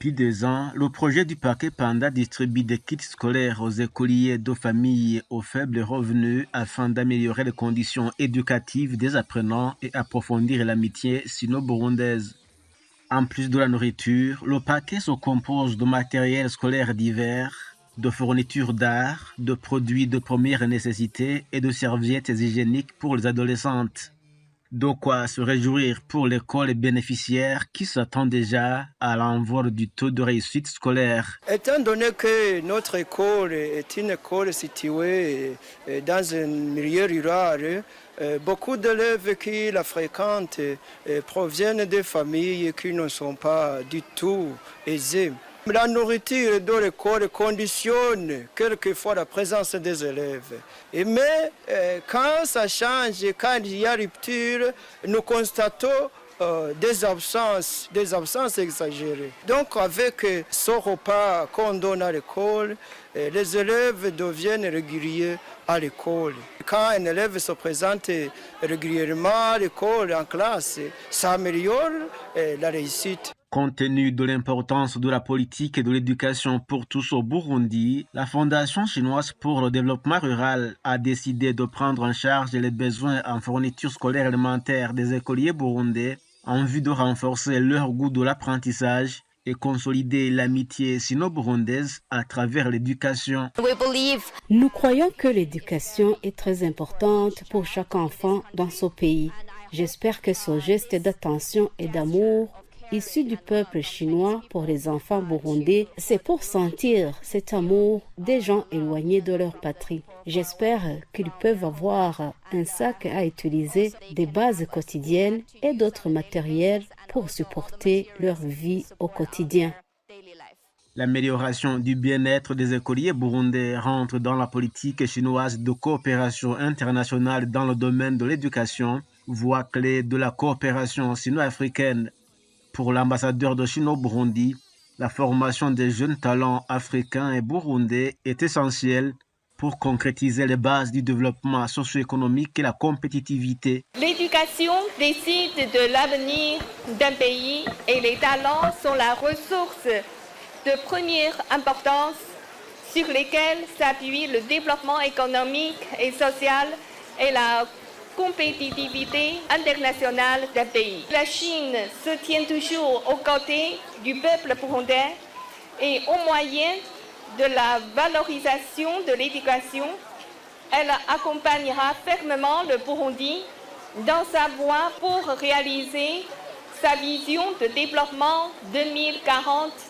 Depuis 2 ans, le projet du Paquet Panda distribue des kits scolaires aux écoliers de familles aux faibles revenus afin d'améliorer les conditions éducatives des apprenants et approfondir l'amitié sino-burundaise. En plus de la nourriture, le paquet se compose de matériel scolaire divers, de fournitures d'art, de produits de première nécessité et de serviettes hygiéniques pour les adolescentes. De quoi se réjouir pour l'école bénéficiaire qui s'attend déjà à l'envol du taux de réussite scolaire. Étant donné que notre école est une école située dans un milieu rural, beaucoup d'élèves qui la fréquentent proviennent de familles qui ne sont pas du tout aisées. La nourriture de l'école conditionne quelquefois la présence des élèves. Mais quand ça change, quand il y a rupture, nous constatons des absences exagérées. Donc avec ce repas qu'on donne à l'école, les élèves deviennent réguliers à l'école. Quand un élève se présente régulièrement à l'école, en classe, ça améliore la réussite. Compte tenu de l'importance de la politique et de l'éducation pour tous au Burundi, la Fondation chinoise pour le développement rural a décidé de prendre en charge les besoins en fourniture scolaire élémentaire des écoliers burundais en vue de renforcer leur goût de l'apprentissage et consolider l'amitié sino-burundaise à travers l'éducation. Nous croyons que l'éducation est très importante pour chaque enfant dans ce pays. J'espère que ce geste d'attention et d'amour issu du peuple chinois pour les enfants burundais, c'est pour sentir cet amour des gens éloignés de leur patrie. J'espère qu'ils peuvent avoir un sac à utiliser, des bases quotidiennes et d'autres matériels pour supporter leur vie au quotidien. L'amélioration du bien-être des écoliers burundais rentre dans la politique chinoise de coopération internationale dans le domaine de l'éducation, voie clé de la coopération sino-africaine. Pour l'ambassadeur de Chine au Burundi, la formation des jeunes talents africains et burundais est essentielle pour concrétiser les bases du développement socio-économique et la compétitivité. L'éducation décide de l'avenir d'un pays et les talents sont la ressource de première importance sur lesquelles s'appuie le développement économique et social et la compétitivité internationale d'un pays. La Chine se tient toujours aux côtés du peuple burundais et au moyen de la valorisation de l'éducation, elle accompagnera fermement le Burundi dans sa voie pour réaliser sa vision de développement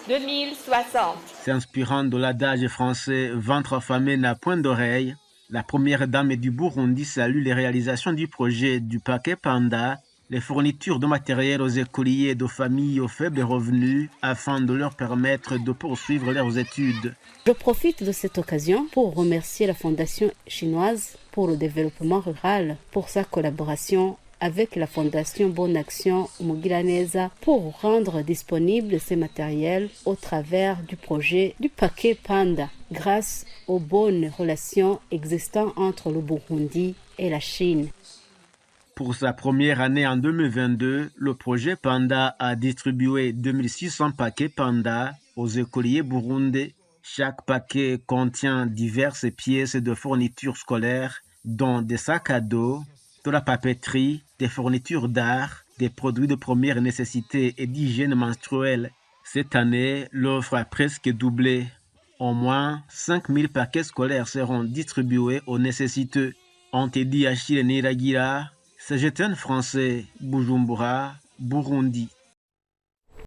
2040-2060. S'inspirant de l'adage français « ventre affamé n'a point d'oreille », la première dame du Burundi salue les réalisations du projet du Paquet Panda, les fournitures de matériel aux écoliers de familles aux faibles revenus afin de leur permettre de poursuivre leurs études. Je profite de cette occasion pour remercier la Fondation chinoise pour le développement rural pour sa collaboration avec la Fondation Bonne Action Mugiraneza pour rendre disponibles ces matériels au travers du projet du Paquet Panda, grâce aux bonnes relations existant entre le Burundi et la Chine. Pour sa première année en 2022, le projet Panda a distribué 2600 paquets Panda aux écoliers burundais. Chaque paquet contient diverses pièces de fournitures scolaires, dont des sacs à dos, de la papeterie, des fournitures d'art, des produits de première nécessité et d'hygiène menstruelle. Cette année, l'offre a presque doublé. Au moins 5000 paquets scolaires seront distribués aux nécessiteux. On te dit Achille Niragira, c'est jeune français, Bujumbura, Burundi.